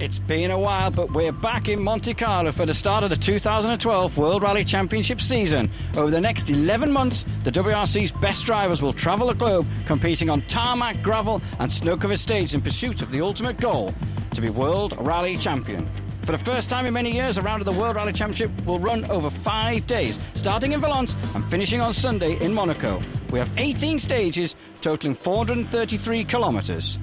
It's been a while, but we're back in Monte Carlo for the start of the 2012 World Rally Championship season. Over the next 11 months, the WRC's best drivers will travel the globe, competing on tarmac, gravel and snow-covered stages in pursuit of the ultimate goal, to be World Rally Champion. For the first time in many years, a round of the World Rally Championship will run over 5 days, starting in Valence and finishing on Sunday in Monaco. We have 18 stages, totaling 433 kilometres.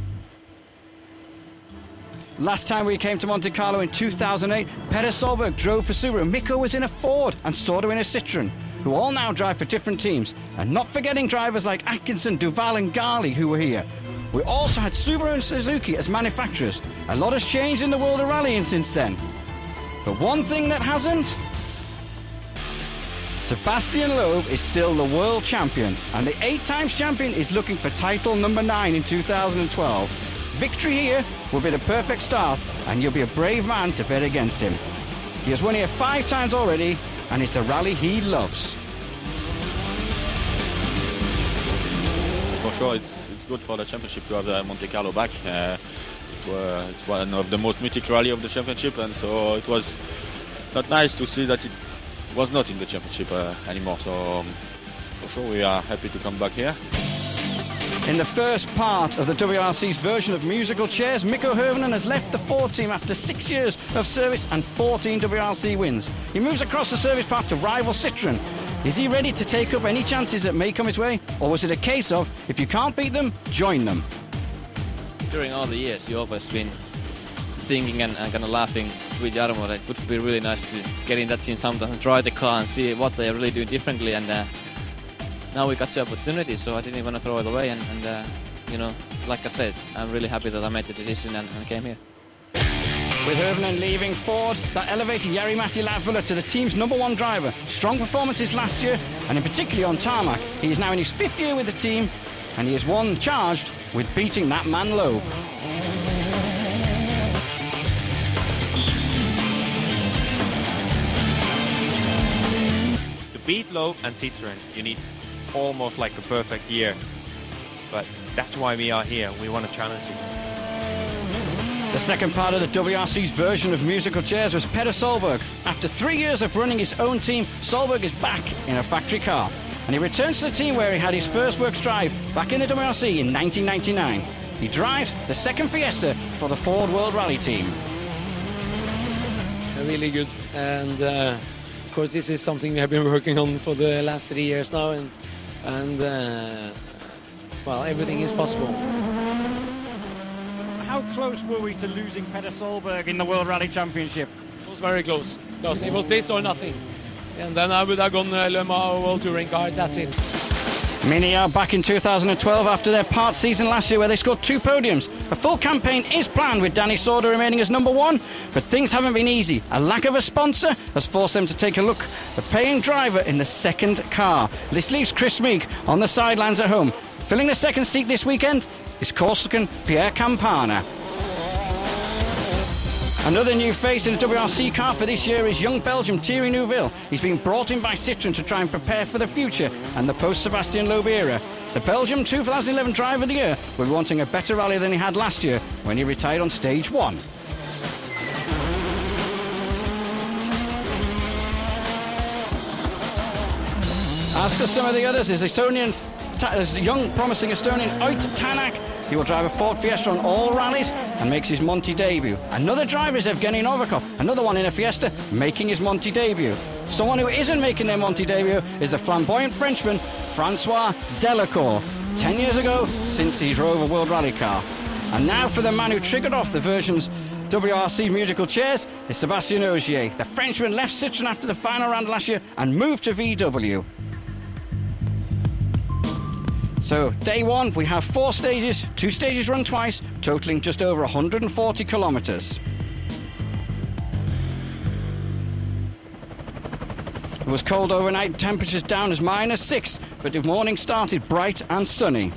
Last time we came to Monte Carlo in 2008, Peder Solberg drove for Subaru, Mikko was in a Ford and Sordo in a Citroën, who all now drive for different teams. And not forgetting drivers like Atkinson, Duval and Gali who were here. We also had Subaru and Suzuki as manufacturers. A lot has changed in the world of rallying since then. But one thing that hasn't? Sebastian Loeb is still the world champion, and the 8 times champion is looking for title number 9 in 2012. Victory here will be the perfect start, and you'll be a brave man to bet against him. He has won here 5 times already, and it's a rally he loves. For sure, it's good for the championship to have the Monte Carlo back. It's one of the most mythic rally of the championship, and so it was not nice to see that it was not in the championship anymore. So for sure, we are happy to come back here. In the first part of the WRC's version of musical chairs, Mikko Hirvonen has left the Ford team after 6 years of service and 14 WRC wins. He moves across the service path to rival Citroën. Is he ready to take up any chances that may come his way? Or was it a case of, if you can't beat them, join them? During all the years, you've always been thinking and kind of laughing with Jarmo that it would be really nice to get in that team sometime and try the car and see what they are really doing differently. And now we got the opportunity, so I didn't want to throw it away. And you know, like I said, I'm really happy that I made the decision and came here. With Hirvonen leaving Ford, that elevated Jari-Matti Latvala to the team's #1 driver. Strong performances last year, and in particular on tarmac. He is now in his 5th year with the team, and he is one charged with beating that man Loeb. To beat Loeb and Citroën, you need almost like a perfect year. But that's why we are here. We want to challenge it. The second part of the WRC's version of musical chairs was Peder Solberg. After 3 years of running his own team, Solberg is back in a factory car. And he returns to the team where he had his first works drive back in the WRC in 1999. He drives the second Fiesta for the Ford World Rally team. Really good, and of course this is something we have been working on for the last 3 years now, and well, everything is possible. How close were we to losing Peder Solberg in the World Rally Championship? It was very close, because it was this or nothing, and then I would have gone Le Mans World Touring Car, that's it. Mini are back in 2012 after their part season last year where they scored 2 podiums. A full campaign is planned with Danny Sordo remaining as #1, but things haven't been easy. A lack of a sponsor has forced them to take a look at the paying driver in the second car. This leaves Chris Meek on the sidelines at home. Filling the second seat this weekend is Corsican Pierre Campana. Another new face in the WRC car for this year is young Belgium Thierry Neuville. He's been brought in by Citroën to try and prepare for the future and the post-Sebastian Loeb era. The Belgium 2011 Driver of the Year will be wanting a better rally than he had last year when he retired on stage 1. As for some of the others, there's the young promising Estonian Ott Tänak. He will drive a Ford Fiesta on all rallies and makes his Monty debut. Another driver is Evgeny Novikov, another one in a Fiesta, making his Monty debut. Someone who isn't making their Monty debut is the flamboyant Frenchman, Francois Delacour. 10 years ago, since he drove a World Rally car. And now for the man who triggered off the version's WRC musical chairs is Sébastien Ogier. The Frenchman left Citroën after the final round last year and moved to VW. So, day 1, we have 4 stages, 2 stages run twice, totaling just over 140 kilometres. It was cold overnight, temperatures down as -6, but the morning started bright and sunny.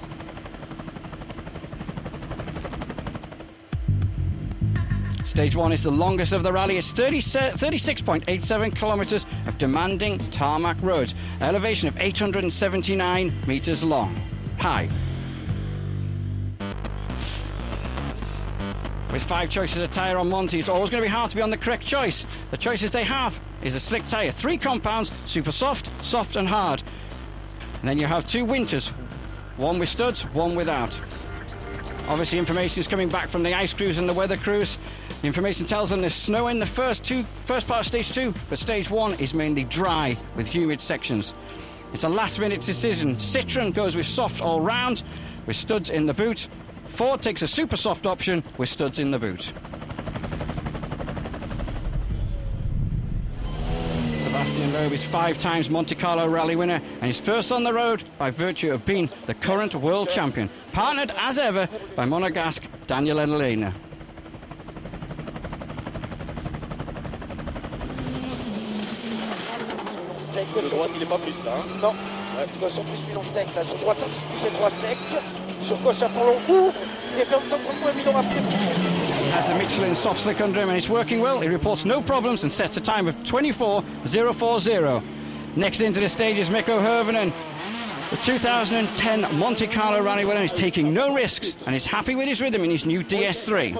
Stage 1 is the longest of the rally. It's 36.87 kilometres of demanding tarmac roads, elevation of 879 metres long. High. With 5 choices of tyre on Monty, it's always going to be hard to be on the correct choice. The choices they have is a slick tyre, 3 compounds, super soft, soft and hard. And then you have 2 winters, one with studs, one without. Obviously information is coming back from the ice crews and the weather crews. The information tells them there's snow in the first part of stage 2, but stage 1 is mainly dry with humid sections. It's a last minute decision. Citroën goes with soft all round with studs in the boot. Ford takes a super soft option with studs in the boot. Sebastian Loeb is 5 times Monte Carlo Rally winner and is first on the road by virtue of being the current world champion, partnered as ever by Monegasque Daniel Elena. Sur droite, il n'est pas plus là. Non, gauche en plus, lui long sec. Là, sur droite, ça plus et droit sec. Sur gauche, à fond long. Ouh, et ferme 130 bidon après. He has the Michelin soft slick under him and it's working well. He reports no problems and sets a time of 24.040. Next into the stage is Mikko Hirvonen. The 2010 Monte Carlo Rally winner is taking no risks and is happy with his rhythm in his new DS3.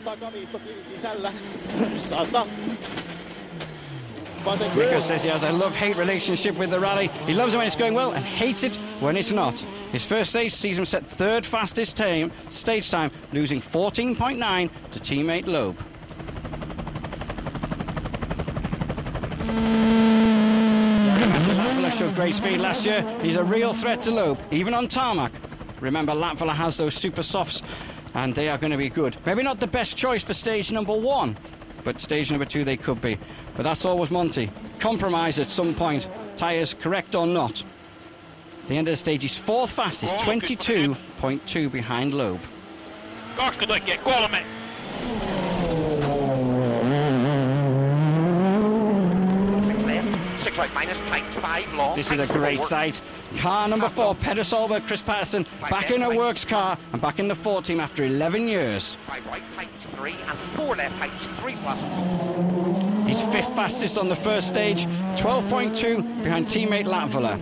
Mikko says he has a love-hate relationship with the rally. He loves it when it's going well and hates it when it's not. His first stage sees him set 3rd fastest stage time, losing 14.9 to teammate Loeb. Latvala showed great speed last year. He's a real threat to Loeb, even on tarmac. Remember, Latvala has those super softs and they are going to be good. Maybe not the best choice for stage number 1, but stage number 2 they could be. But that's always Monty. Compromise at some point, tyres correct or not. At the end of the stage, he's 4th fastest, 22.2 behind Loeb. 23, 6 right minus, tight 5 long. This is a great sight. Car number 4, Petter Solberg, Chris Patterson, back in a works car and back in the 4 team after 11 years. 5 right, tight 3 and 4 left, tight 3 plus. He's 5th fastest on the first stage, 12.2 behind teammate Latvala.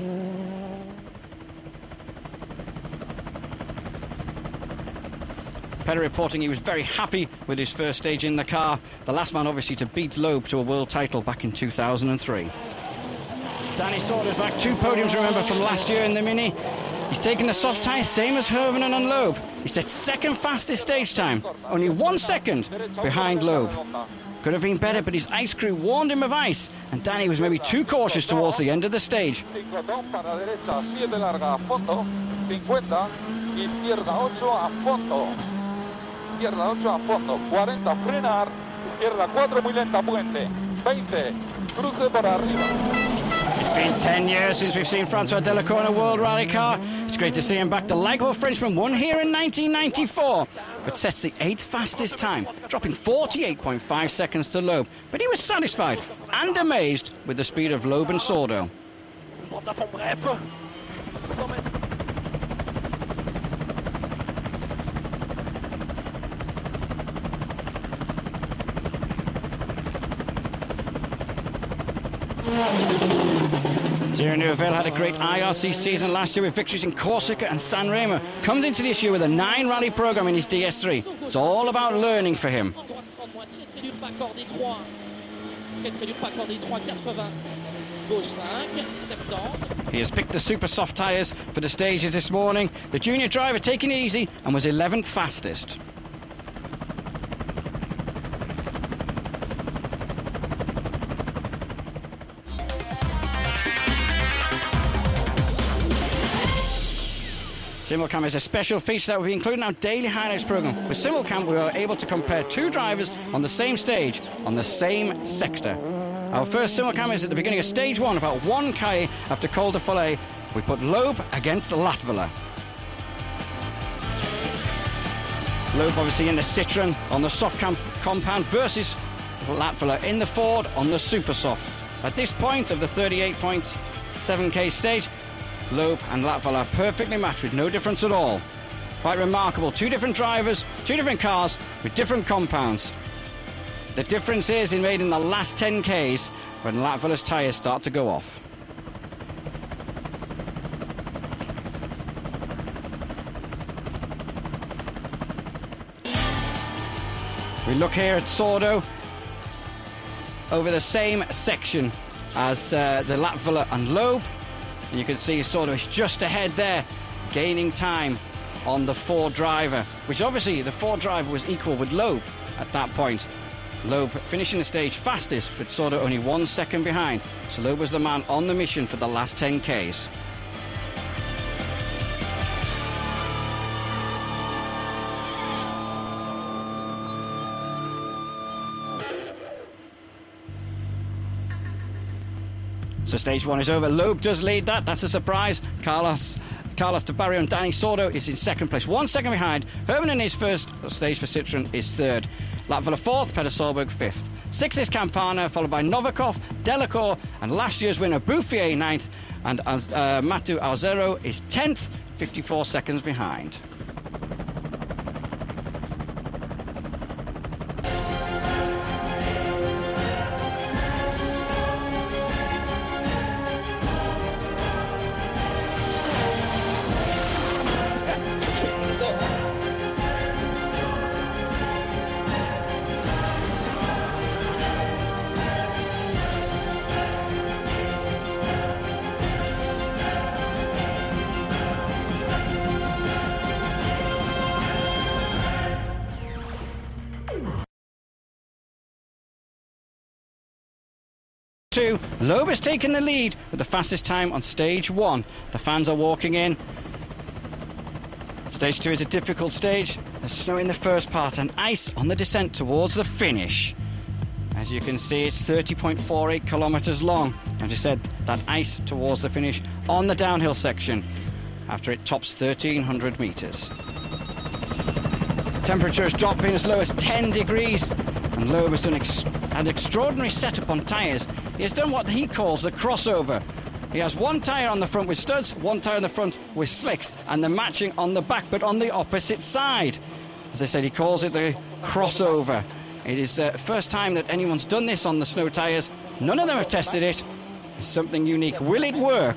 Petter reporting he was very happy with his first stage in the car. The last man obviously to beat Loeb to a world title back in 2003. Danny Saunders back, 2 podiums, remember, from last year in the Mini. He's taken the soft tyre, same as Hirvonen and Loeb. He set 2nd fastest stage time, only 1 second behind Loeb. Could have been better, but his ice crew warned him of ice, and Danny was maybe too cautious towards the end of the stage. Izquierda 8 a fondo, 40 frenar, izquierda 4 muy lenta, puente, 20, cruce por arriba. It's been 10 years since we've seen Francois Delacour in a World Rally car. It's great to see him back. The likable Frenchman won here in 1994, but sets the 8th fastest time, dropping 48.5 seconds to Loeb. But he was satisfied and amazed with the speed of Loeb and Sordo. Thierry Neuville had a great IRC season last year with victories in Corsica and San Remo. Comes into this year with a 9 rally program in his DS3. It's all about learning for him. He has picked the super soft tyres for the stages this morning. The junior driver taking it easy and was 11th fastest. Simulcam is a special feature that will be included in our daily highlights program. With Simulcam, we are able to compare 2 drivers on the same stage, on the same sector. Our first Simulcam is at the beginning of stage 1, about 1 K after Col de Follet. We put Loeb against Latvala. Loeb obviously in the Citroën on the soft compound versus Latvala in the Ford on the super soft. At this point of the 38.7K stage, Loeb and Latvala are perfectly matched with no difference at all. Quite remarkable. 2 different drivers, 2 different cars with different compounds. The difference is made in the last 10Ks when Latvala's tyres start to go off. We look here at Sordo over the same section as the Latvala and Loeb, and you can see Sordo is just ahead there, gaining time on the Ford driver, which obviously the Ford driver was equal with Loeb at that point. Loeb finishing the stage fastest, but Sordo only 1 second behind, so Loeb was the man on the mission for the last 10Ks. So stage 1 is over. Loeb does lead that. That's a surprise. Carlos de Barrio and Danny Sordo is in second place. 1 second behind. Herman in his first stage for Citroën is third. Latvala fourth. Peter Solberg fifth. Sixth is Campana, followed by Novikov, Delacour, and last year's winner Bouffier ninth. And Matu Alzero is 10th, 54 seconds behind. Loeb has taken the lead with the fastest time on stage 1. The fans are walking in. Stage 2 is a difficult stage. There's snow in the first part and ice on the descent towards the finish. As you can see, it's 30.48 kilometers long. As I said, that ice towards the finish on the downhill section after it tops 1,300 meters. Temperature has dropped in as low as 10 degrees, and Loeb has done an extraordinary setup on tyres. He has done what he calls the crossover. He has one tyre on the front with studs, one tyre on the front with slicks, and they're matching on the back, but on the opposite side. As I said, he calls it the crossover. It is the first time that anyone's done this on the snow tyres. None of them have tested it. It's something unique. Will it work?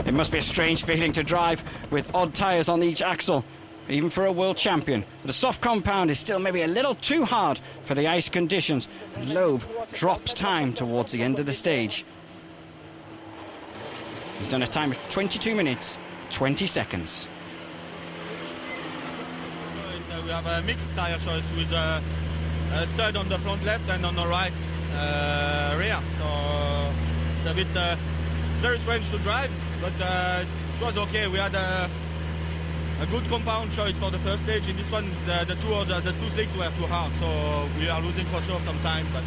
It must be a strange feeling to drive with odd tyres on each axle, even for a world champion. The soft compound is still maybe a little too hard for the ice conditions. Loeb drops time towards the end of the stage. He's done a time of 22 minutes, 20 seconds. We have a mixed tyre choice with a stud on the front left and on the right rear. So it's a bit it's very strange to drive, but it was okay. We had a good compound choice for the first stage. In this one, the two slicks were too hard, so we are losing for sure some time. But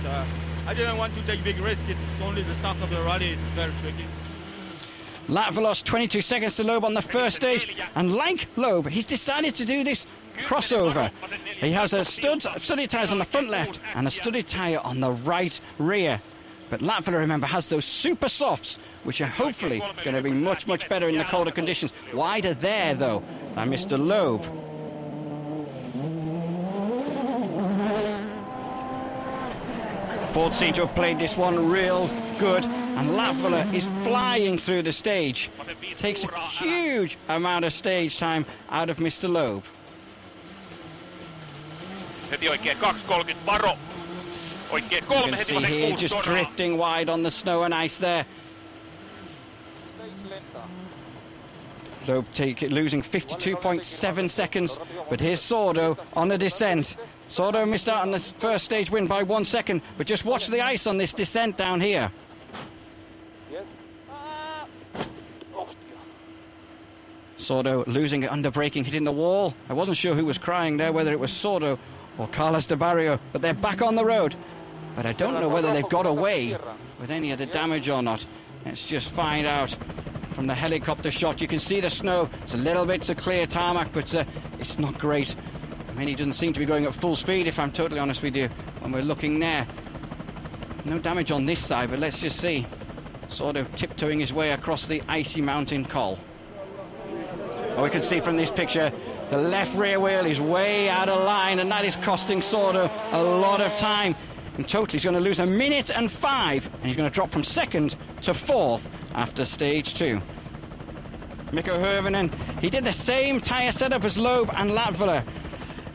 I didn't want to take big risk. It's only the start of the rally. It's very tricky. Latvala lost 22 seconds to Loeb on the first stage, and like Loeb, he's decided to do this crossover. He has a studded tyres on the front left and a studded tyre on the right rear. But Latvala, remember, has those super softs, which are hopefully going to be much, much better in the colder conditions. Wider there, though, than Mr. Loeb. Ford seem to have played this one real good, and Latvala is flying through the stage. Takes a huge amount of stage time out of Mr. Loeb. You can see here just drifting wide on the snow and ice there. Loeb losing 52.7 seconds, but here's Sordo on the descent. Sordo missed out on this first stage win by 1 second, but just watch the ice on this descent down here. Sordo losing it under braking, hitting the wall. I wasn't sure who was crying there, whether it was Sordo or Carlos de Barrio, but they're back on the road. But I don't know whether they've got away with any of the damage or not. Let's just find out from the helicopter shot. You can see the snow. It's a little bit to clear tarmac, but it's not great. I mean, he doesn't seem to be going at full speed, if I'm totally honest with you, when we're looking there. No damage on this side, but let's just see. Sort of tiptoeing his way across the icy mountain col. Oh, we can see from this picture, the left rear wheel is way out of line, and that is costing Sordo a lot of time. In total, he's going to lose 1 minute and 5, and he's going to drop from second to fourth after stage 2. Mikko Hirvonen, he did the same tyre setup as Loeb and Latvala.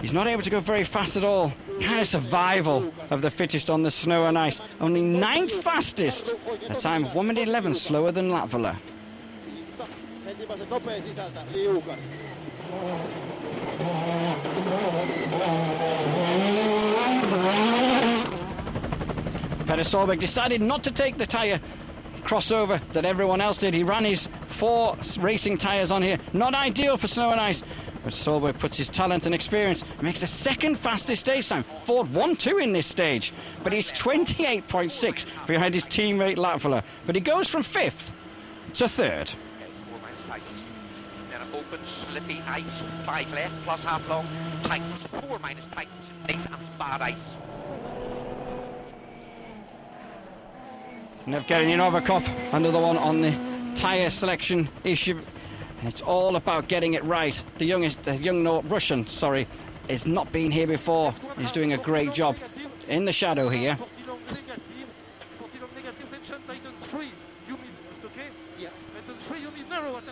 He's not able to go very fast at all. Kind of survival of the fittest on the snow and ice. Only 9th fastest. A time of 1 minute 11 slower than Latvala. Petter Solberg decided not to take the tyre crossover that everyone else did. He ran his 4 racing tyres on here. Not ideal for snow and ice. But Solberg puts his talent and experience, makes the 2nd fastest stage time. Ford 1-2 in this stage, but he's 28.6 behind his teammate Latvala. But he goes from 5th to 3rd. Then open, slippy ice, 5 left, plus half long, tightens, 4 minus tightens, 8 and bad ice. And Evgeny Novikov, another one on the tyre selection issue. And it's all about getting it right. The young Russian, has not been here before. He's doing a great job in the shadow here.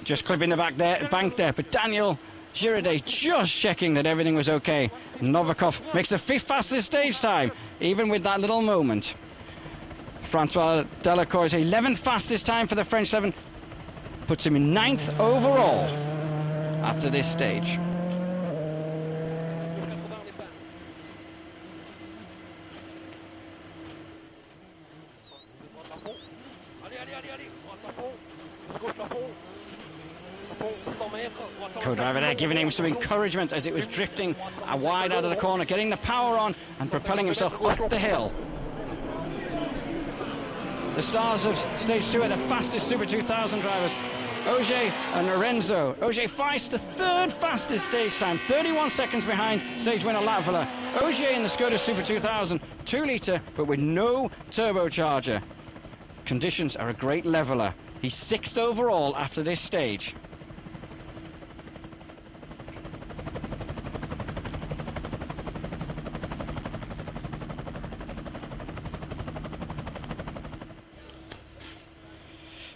Just clipping the bank there, but Daniel Girardet just checking that everything was okay. Novikov makes the 5th fastest stage time, even with that little moment. Francois Delacour's 11th fastest time for the French 7. Puts him in 9th overall after this stage. Co-driver there giving him some encouragement as it was drifting wide out of the corner, getting the power on and propelling himself up the hill. The stars of stage 2 are the fastest Super 2000 drivers, Ogier and Lorenzo. Ogier Feist, the 3rd fastest stage time, 31 seconds behind stage winner Latvala. Ogier in the Skoda Super 2000, 2 litre, but with no turbocharger. Conditions are a great leveller. He's 6th overall after this stage.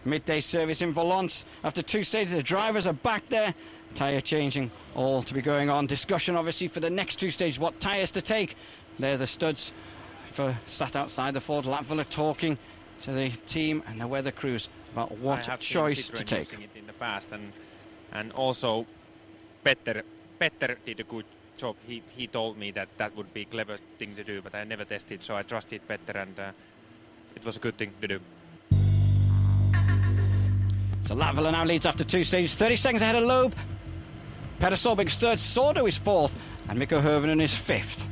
Midday service in Valence. After 2 stages, the drivers are back there. Tyre changing all to be going on. Discussion, obviously, for the next 2 stages, what tyres to take. They're the studs sat outside the Ford Latvala talking to the team and the weather crews about what choice to take. It in the past, and also Petter did a good job. He told me that would be a clever thing to do, but I never tested, so I trusted Petter, and it was a good thing to do. So Latvala now leads after 2 stages, 30 seconds ahead of Loeb. Petter Solberg's 3rd, Sordo is 4th, and Mikko Hirvonen is 5th.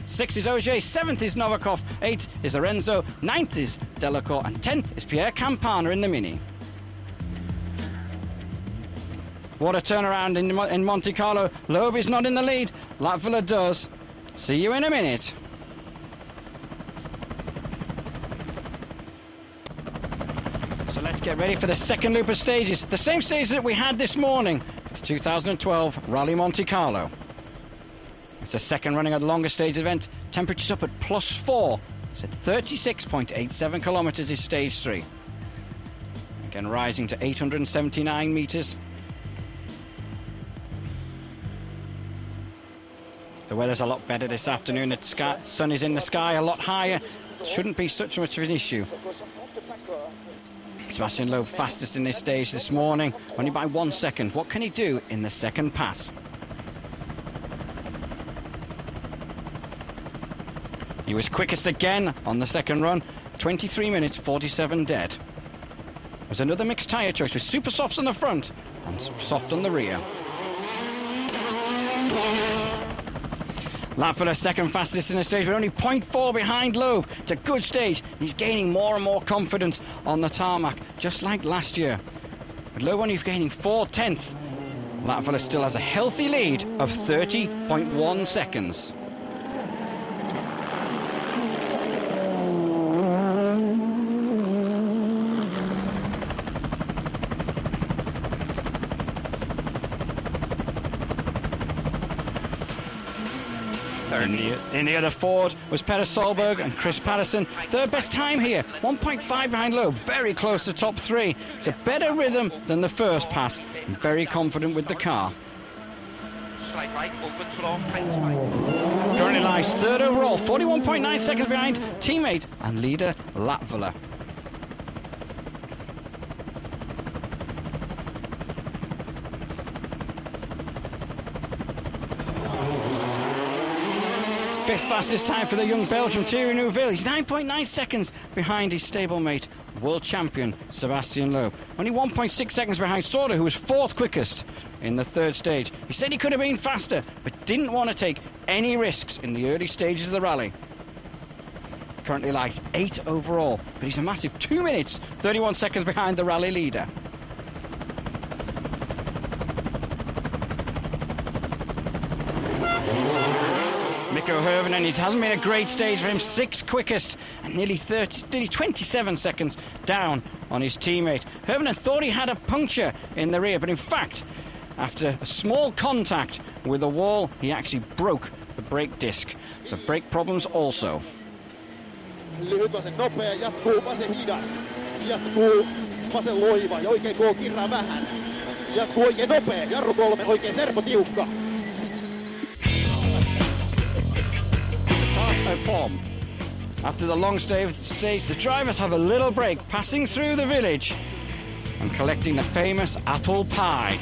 6th is Ogier, 7th is Novikov, 8th is Lorenzo, 9th is Delacour, and 10th is Pierre Campana in the Mini. What a turnaround in Monte Carlo. Loeb is not in the lead, Latvala does. See you in a minute. So let's get ready for the 2nd loop of stages. The same stages that we had this morning, the 2012 Rally Monte Carlo. It's the 2nd running of the longest stage event. Temperatures up at +4. It's at 36.87 kilometres is stage 3. Again, rising to 879 metres. The weather's a lot better this afternoon. The sun is in the sky a lot higher. Shouldn't be such much of an issue. Sebastian Loeb fastest in this stage this morning, only by 1 second. What can he do in the 2nd pass? He was quickest again on the 2nd run, 23 minutes 47 dead. There's another mixed tyre choice with super softs on the front and soft on the rear. Latvala 2nd fastest in the stage, but only 0.4 behind Loeb. It's a good stage. He's gaining more and more confidence on the tarmac, just like last year. But Loeb only gaining 4/10. Latvala still has a healthy lead of 30.1 seconds. In the other Ford was Petter Solberg and Chris Patterson. Third best time here, 1.5 behind Loeb, very close to top 3. It's a better rhythm than the first pass, and very confident with the car. Slight right, opens long, tightens 5. Currently lies third overall, 41.9 seconds behind teammate and leader Latvala. Fifth fastest time for the young Belgian Thierry Neuville. He's 9.9 seconds behind his stablemate, world champion Sebastian Loeb. Only 1.6 seconds behind Sordo, who was fourth quickest in the third stage. He said he could have been faster, but didn't want to take any risks in the early stages of the rally. Currently lies 8th overall, but he's a massive 2 minutes, 31 seconds behind the rally leader. Mikko Hirvonen, it hasn't been a great stage for him, 6th quickest and nearly 27 seconds down on his teammate. Hirvonen thought he had a puncture in the rear, but in fact, after a small contact with the wall, he actually broke the brake disc. So brake problems also. Lyhyt vasen nopea, jatkuu vasen hidas, jatkuu vasen loiva ja oikein koo kirraa vähän. Jatkuu oikein nopea, jarru 3, oikein servo tiukka. Form. After the long stage, the drivers have a little break, passing through the village and collecting the famous apple pie.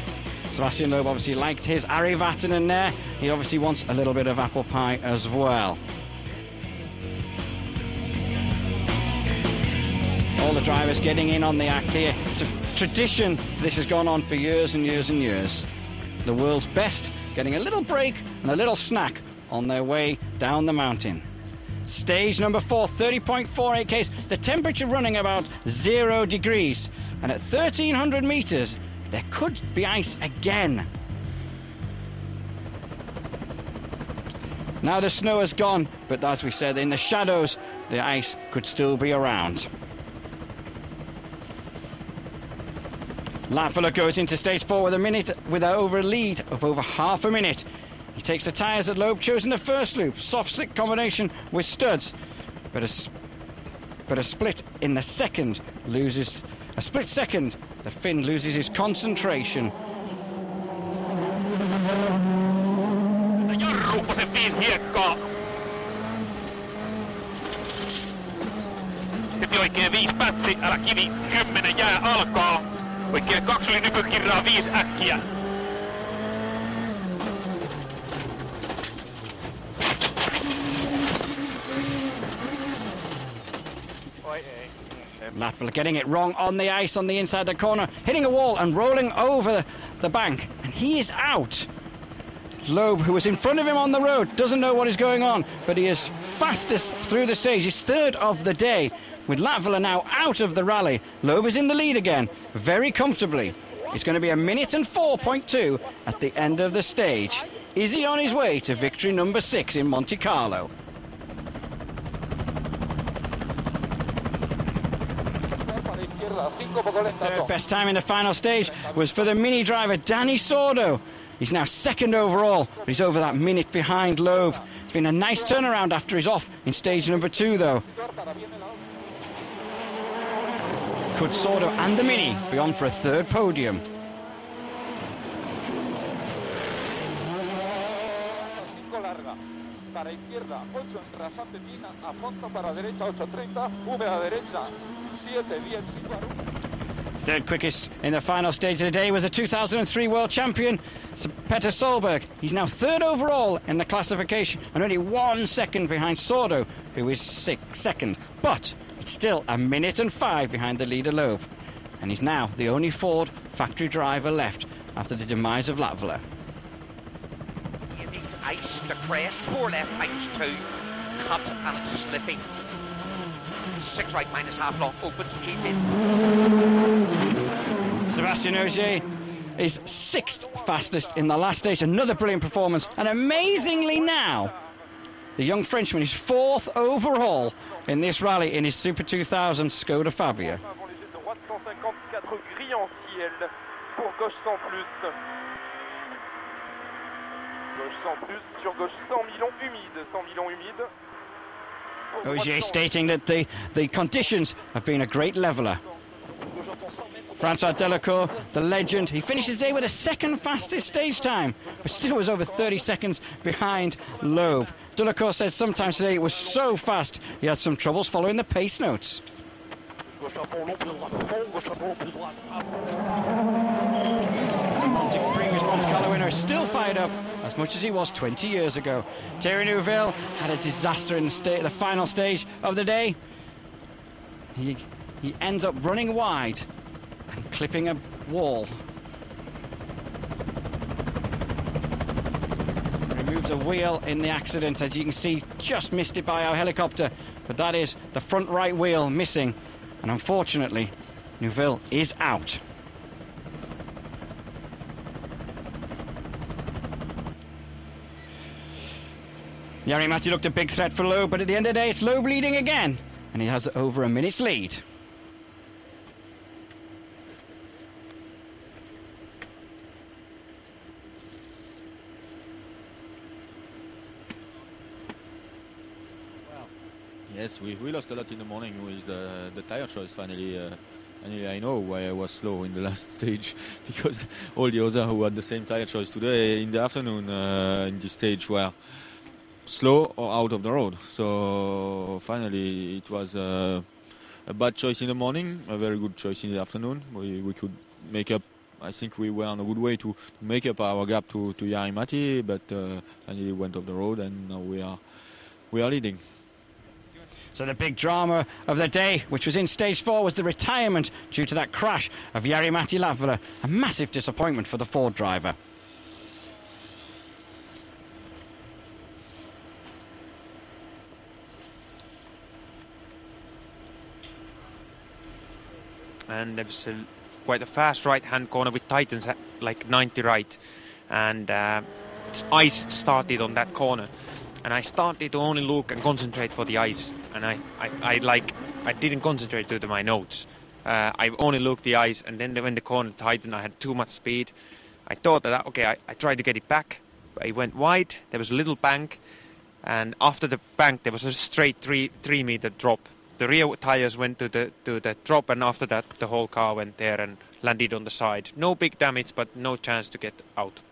Sebastian Loeb obviously liked his Ari Vatanen there. He obviously wants a little bit of apple pie as well. All the drivers getting in on the act here. It's a tradition. This has gone on for years and years and years. The world's best getting a little break and a little snack on their way down the mountain. Stage number 4, 30.48 Ks. The temperature running about 0 degrees. And at 1,300 meters, there could be ice again. Now the snow has gone, but as we said, in the shadows, the ice could still be around. Latvala goes into stage 4 with a lead of over half a minute. He takes the tyres that Loeb chose in the first loop, soft slick combination with studs, but a split in the second loses a split second. The Finn loses his concentration. Jarru vasen 5 hiekkaa. Heti oikein 5 pätsi, älä kivi, 10 jää alkaa. Oikein 2 oli nypykirraa, 5 äkkiä. Latvala getting it wrong on the ice on the inside the corner, hitting a wall and rolling over the bank, and he is out. Loeb, who was in front of him on the road, doesn't know what is going on, but he is fastest through the stage. He's third of the day. With Latvala now out of the rally, Loeb is in the lead again, very comfortably. It's going to be 1 minute and 4.2 at the end of the stage. Is he on his way to victory number 6 in Monte Carlo? Third best time in the final stage was for the Mini driver Danny Sordo. He's now 2nd overall, but he's over that minute behind Loeb. It's been a nice turnaround after he's off in stage number 2 though. Could Sordo and the Mini be on for a 3rd podium? Para izquierda, 8 en rasante Tina, Afonso para derecha, 8.30, Úbeda derecha, 7.10, 3rd quickest in the final stage of the day was the 2003 world champion, Petter Solberg. He's now 3rd overall in the classification and only 1 second behind Sordo, who is 2nd. But it's still 1 minute and 5 behind the leader Loeb. And he's now the only Ford factory driver left after the demise of Latvala. Ice to crest, 4 left, tightens 2, cut and it's slippy. 6 right minus half long, opens, keep in. Sebastian Ogier is 6th fastest in the last stage. Another brilliant performance, and amazingly now, the young Frenchman is 4th overall in this rally in his Super 2000 Skoda Fabia. Gauche 100 plus, sur gauche 100 millions humide, 100 millions humide. Ogier stating that the conditions have been a great leveller. Francois Delacour, the legend, he finished his day with a second fastest stage time, but still was over 30 seconds behind Loeb. Delacour said sometimes today it was so fast he had some troubles following the pace notes. The previous Monte Carlo winner is still fired up as much as he was 20 years ago. Thierry Neuville had a disaster in the final stage of the day. He ends up running wide and clipping a wall. Removes a wheel in the accident, as you can see, just missed it by our helicopter, but that is the front right wheel missing, and unfortunately Neuville is out. Jari-Matti looked a big threat for Loeb, but at the end of the day it's Loeb leading again, and he has over a minute's lead. Yes, we lost a lot in the morning with the tire choice finally. Finally, I know why I was slow in the last stage, because all the others who had the same tire choice today in the afternoon in this stage were slow or out of the road. So finally it was a bad choice in the morning, a very good choice in the afternoon. We could make up. I think we were on a good way to make up our gap to Jari-Matti, but finally went off the road, and now we are leading. So the big drama of the day, which was in stage 4, was the retirement due to that crash of Jari-Matti Latvala. A massive disappointment for the Ford driver. And there was quite a fast right-hand corner with tightens at like 90 right, and ice started on that corner. And I started to only look and concentrate for the ice, and I didn't concentrate to my notes. I only looked the ice, and then when the corner tightened, I had too much speed. I thought that okay, I tried to get it back. I went wide. There was a little bank, and after the bank there was a straight 3 meter drop. The rear tires went to the drop, and after that the whole car went there and landed on the side. No big damage, but no chance to get out.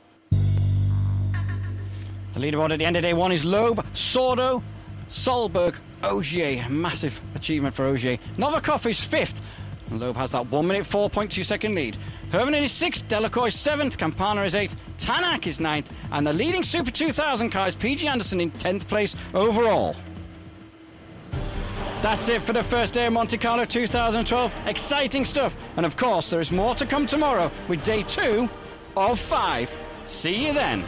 The leaderboard at the end of day 1 is Loeb, Sordo, Solberg, Ogier. Massive achievement for Ogier. Novikov is 5th. And Loeb has that 1 minute 4.2 second lead. Hermanen is 6th, Delacour is 7th, Campana is 8th, Tanak is 9th, and the leading Super 2000 car is PG Anderson in 10th place overall. That's it for the first day of Monte Carlo 2012. Exciting stuff. And of course, there is more to come tomorrow with day 2 of 5. See you then.